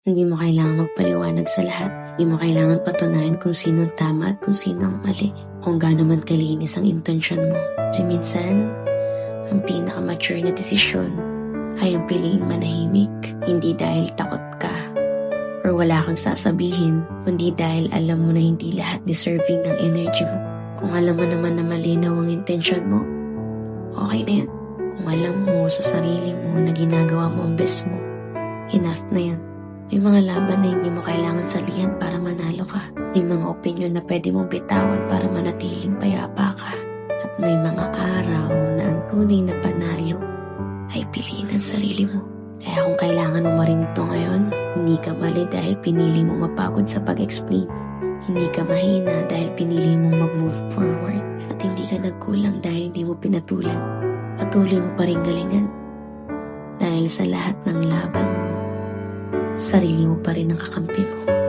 Hindi mo kailangang magpaliwanag sa lahat. Hindi mo kailangan patunayan kung sino ang tama at kung sino ang mali. Kung gaano man kalinis ang intensyon mo. Kasi minsan, ang pinaka-mature na desisyon ay ang piliing manahimik. Hindi dahil takot ka or wala kang sasabihin, kundi dahil alam mo na hindi lahat deserving ng energy mo. Kung alam mo naman na malinaw ang intensyon mo, okay na yun. Kung alam mo sa sarili mo na ginagawa mo ang best mo, enough na yun. May mga laban na hindi mo kailangan salihan para manalo ka. May mga opinyon na pwede mong bitawan para manatiling payapa ka. At may mga araw na ang tunay na panalo ay piliin ang sarili mo. Kaya kung kailangan mo marinto ngayon, hindi ka mali dahil pinili mo mapagod sa pag-explain. Hindi ka mahina dahil pinili mo mag-move forward. At hindi ka nagkulang dahil hindi mo pinatulan. Patuloy mo pa rin galingan. Dahil sa lahat ng laban mo, sarili mo pa rin ang kakampi mo.